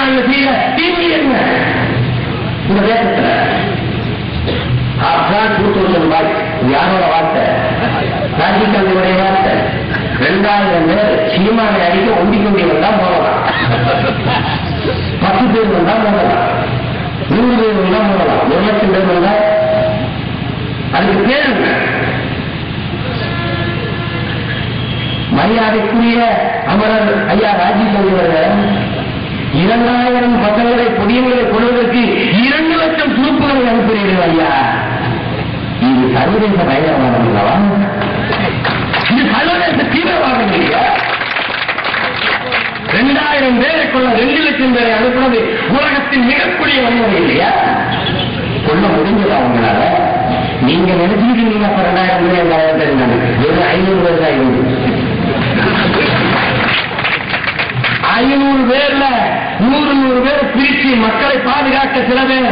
நாங்க செய்யற தீமை என்ன இந்த தேசத்துல? 2000 யாரோட வார்த்தை? ராஜீவ் காந்தியுடைய வார்த்தை. 2000 பேர் சினிமாவை அடிக்க ஒண்டி கொண்டி வந்தா போகலாம், 10 பேர் வந்தா போகலாம், 100 பேர் வந்தா போகலாம், 1 லட்சம் பேர் வந்தா அதுக்கு பேர் என்ன? மரியாதைக்குரிய அமரர் ஐயா ராஜீவ் காந்தி அவர்கள் 2000 பசங்களை பொடியங்களை கொள்வதற்கு 2 லட்சம் துருப்புகளை அனுப்புகிறீர்கள் ஐயா. இது சர்வதேச பயங்கரவாதம் இல்லவா? இது சர்வதேச தீவிரவாதம் இல்லையா? 2000 பேரை கொள்ள 2 லட்சம் பேரை அனுப்புவது உலகத்தின் மிகக்கூடிய வன்முறை இல்லையா? கொள்ள முடிஞ்சதா உங்களால? நீங்க நினைச்சுக்கிட்டீங்க 2000 பேர் 2000 பேர் வெறும் 500 பேர் தான் இருக்கு. 500 பேர்ல 100 பேர் பிரிச்சு மக்களை பாதுகாக்க சில பேர்,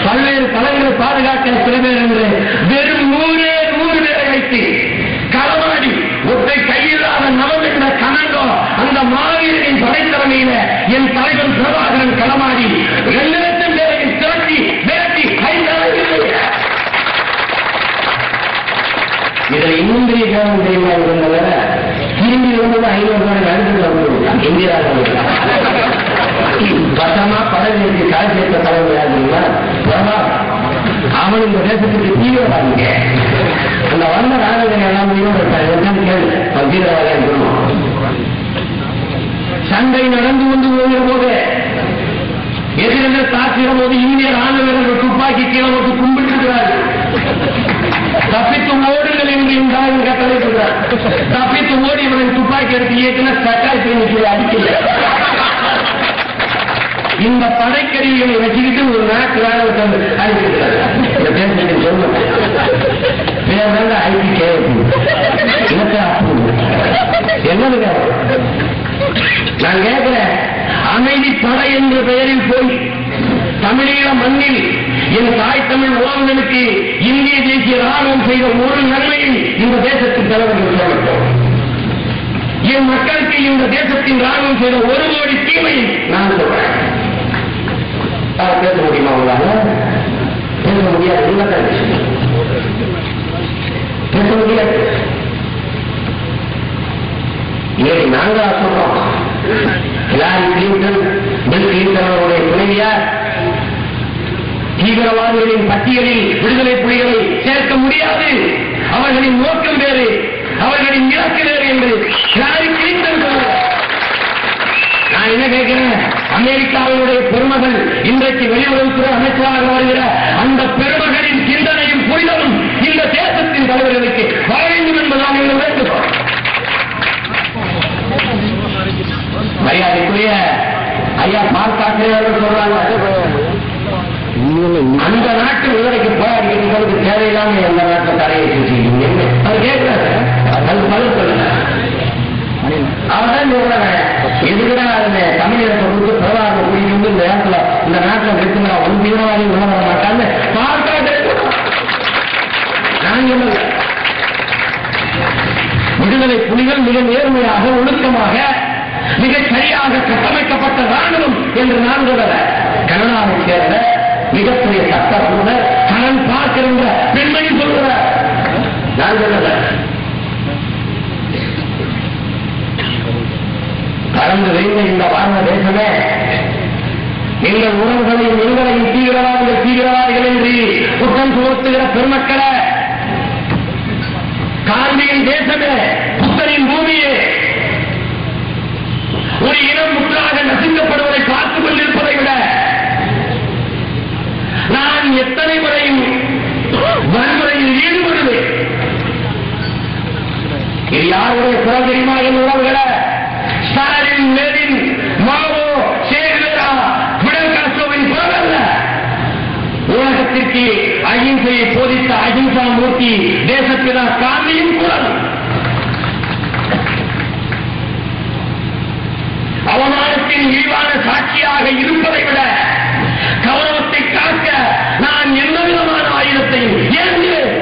பல்வேறு தலைவர்களை பாதுகாக்க சில பேர் என்று வெறும் 100 பேரை வைத்து களமாடி ஒற்றை கையில்லாத நலம் என்ற கனண்டோ அந்த மாவீரனின் படைத்தலைமையில என் தலைவர் பிரபாகரன் களமாடி 2 லட்சம் பேரையும் திரட்டி விரட்டி இதில் இன்னும் பெரிய காரணம் தெரியுமா இருந்தத திரும்பி இருந்தது 500 பேர் நடுவில் வந்துவிட்டான் இந்திரா பசமா பதவிக்கு கால் சேர்த்த தலைவர் யாருங்களா அவன் இந்த தேசத்துக்கு தீவிரவாதிங்க. அந்த வந்த ராஜகன் எல்லாம் என்னன்னு கேள்வி தீவிரவாதியா சொல்லணும். சண்டை நடந்து கொண்டு போகிற போது எதிரில் தாக்குகிற போது இந்திய ராணுவ வீரர்கள் துப்பாக்கி கீழே போட்டு கும்பிட்டுகிறார்கள். தப்பித்து ஓடுங்கள் என்று இந்த கட்டளை சொல்றார். தப்பித்து ஓடி இவனை துப்பாக்கி எடுத்து இயக்கின சக்காய் கீழே அடிக்கல. இந்த படைக்கருவிகளை வச்சுக்கிட்டு ஒரு நாட்டு ராணுவத்தை அழிச்சிருக்காரு. சொல்லணும் பேர் ஐடி என்னது நான் கேட்கிறேன். அமைதி படை என்ற பெயரில் போய் தமிழீழ மண்ணில் என் தாய் தமிழ் உறவுகளுக்கு இந்திய தேசிய ராணுவம் செய்த ஒரு நன்மையை இந்த தேசத்தின் தலைவர்கள் சொல்லட்டும். என் மக்களுக்கு இந்த தேசத்தின் ராணுவம் செய்த 1 கோடி தீமையை நான் சொல்றேன். பேச முடியுமா உங்களால? பேச முடியாது. பேச முடியாது. இன்னைக்கு நாங்களா சொல்றோம். ஹிலாரி கிளின்டன், பில் கிளின்டன் அவருடைய துணைவியார் தீவிரவாதிகளின் பட்டியலில் விடுதலை புலிகளை சேர்க்க முடியாது, அவர்களின் நோக்கம் வேறு, அவர்களின் இலக்கு வேறு என்று ஹிலாரி கிளின்டன் சொல்றார். நான் என்ன கேட்கிறேன், அமெரிக்காவினுடைய பெருமகள் இன்றைக்கு வெளியுறவுத்துறை அமைச்சராக வருகிற அந்த பெருமகளின் சிந்தனையும் புரிதலும் இந்த தேசத்தின் தலைவர்களுக்கு வர வேண்டும் என்பதுதான் எங்கள் வேண்டுகோள். மரியாதைக்குரிய ஐயா பார்த்தாக்கே சொல்றாங்க, அந்த நாட்டு விடுதலைக்கு போராடிக்கிறதுக்கு தேவையில்லாம எந்த நாட்டை தடையை செஞ்சீங்க அவர் கேட்கிறாரு. அது பதில் சொல்லுங்க. அவர்தான் சொல்றாங்க, எதுக்குடா தமிழகத்தை கொடுத்து பிரபாகரன் குடியிருந்து இந்த நேரத்தில் இந்த நாட்டில் இருக்குங்களா ஒரு தீவிரவாதி உள்ள வர மாட்டான்னு பார்க்காது. நான் சொல்லல. விடுதலை புலிகள் மிக நேர்மையாக ஒழுக்கமாக மிக சரியாக கட்டமைக்கப்பட்ட ராணுவம் என்று நான் சொல்லல. கனடாவை சேர்ந்த மிகப்பெரிய சட்டப்பூர்வ கணன் பார்க்கின்ற பெண்மை சொல்கிற நான் சொல்லல. கடந்து வைந்த இந்த வாழ்ந்த தேசமே எங்கள் உறவுகளையும் எங்களையும் தீவிரவாதிகள் என்று குற்றம் சுமத்துகிற பெருமக்களை, காந்தியின் தேசமே, புத்தரின் பூமியே, ஒரு இனம் முற்றாக நசுக்கப்படுவதை பார்த்துக் கொண்டிருப்பதை விட நான் எத்தனை முறையும் வன்முறையில் ஈடுபடுவேன். இது யாருடைய குரல் தெரியுமா? என் உறவுகளை ஸ்டாலின், லெனின், மாவோ, சேகுவேரா, பிடல் காஸ்ட்ரோவின் குரல் அல்ல. உலகத்திற்கு அகிம்சையை போதித்த அகிம்சா மூர்த்தி தேசப்பிதா காந்தியின் குரல். அவமானத்தின் இழிவான சாட்சியாக இருப்பதை விட கௌரவத்தை காக்க நான் எந்த விதமான ஆயுதத்தையும் ஏந்துவேன்.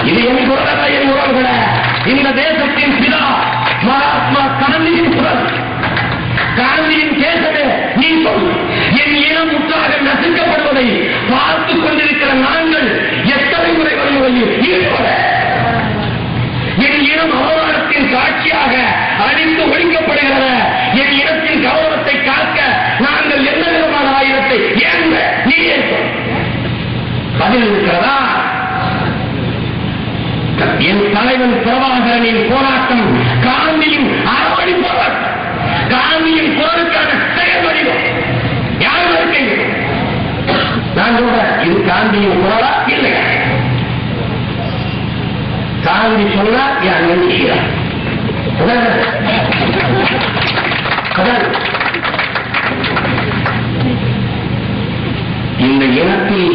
இது என் குரல், என் உறவுகளை இந்த தேசத்தின் பிதா மகாத்மா காந்தியின் குரல். காந்தியின் தேசமே நீ சொல். தொடர்ச்சியாக அழித்து ஒழிக்கப்படுகிற என் இனத்தின் கௌரவத்தை காக்க நாங்கள் எந்த விதமான ஆயுதத்தை ஏங்க நீ ஏற்போம் பதில் இருக்கிறதா? என் தலைவன் பிரபாகரனின் போராட்டம் காந்தியின் அறவழி போராட்டம், காந்தியின் குரலுக்கான செயல் வடிவம். யார் இருக்கீங்க? நான் சொல்றேன், இது காந்தியின் குரலா இல்லையா? காந்தி சொன்னா என் செய்கிறார். இந்த இனத்தில்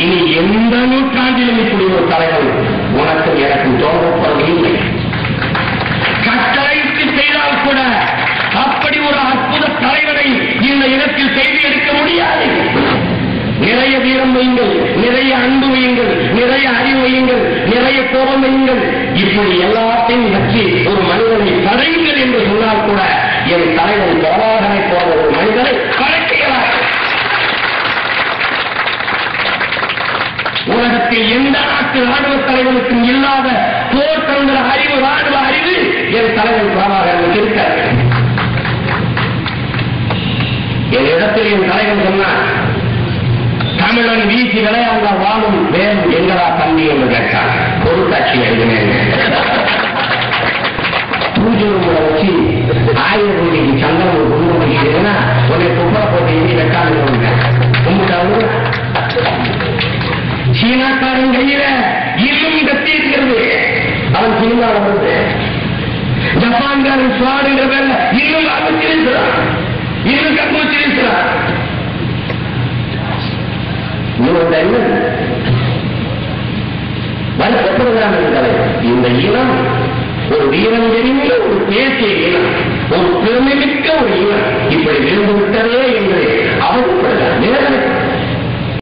இனி எந்த நூற்றாண்டிலும் இப்படி ஒரு தலைவர் உனக்கும் எனக்கும் தோன்றப்போவது இல்லை. கட்டளைக்கு செய்தால் கூட அப்படி ஒரு அற்புத தலைவரை இந்த இனத்தில் செய்து எடுக்க முடியாது. நிறைய வீரம் வையுங்கள், நிறைய அன்பு வையுங்கள், நிறைய அறிவு வையுங்கள், நிறைய கோபம் வையுங்கள். இப்படி எல்லாத்தையும் வச்சு ஒரு மனிதனை படையுங்கள் என்று சொன்னால் கூட என் தலைவன் பிரபாகரனை போன்ற ஒரு மனிதனை படைக்கிறார். உலகத்தில் எந்த நாட்டு ராணுவ தலைவனுக்கும் இல்லாத போர் தந்திர அறிவு, ராணுவ அறிவு என் தலைவன் பிரபாகரனுக்கு இருக்காது. என் இடத்தில் என் தலைவன் சொன்னார், தமிழன் வீசி விளையாட வாழும் வேணும் எங்கடா தம்பி என்று கேட்டார். பொருட்காட்சி எழுதினேன். பூஜை ரூம்ல வச்சு 1000 கோடிக்கு சந்தனம் கொண்டு முடிக்கிறேன்னா உன்னை குப்பை போட்டு எண்ணி வெட்டாங்க கும்பிட்டாங்க. சீனாக்காரன் கையில இன்னும் கத்தி இருக்கிறது, அவன் சினிமாவில் வருது. ஜப்பான்காரன் சுவாடுங்கிற பேர்ல இன்னும் அமைச்சிருக்கிறான், இன்னும் கற்பூச்சிருக்கிறான். வருத்தப்படுகிறான். இந்த இனம் ஒரு வீரம் தெரிந்த ஒரு தேசிய இனம்.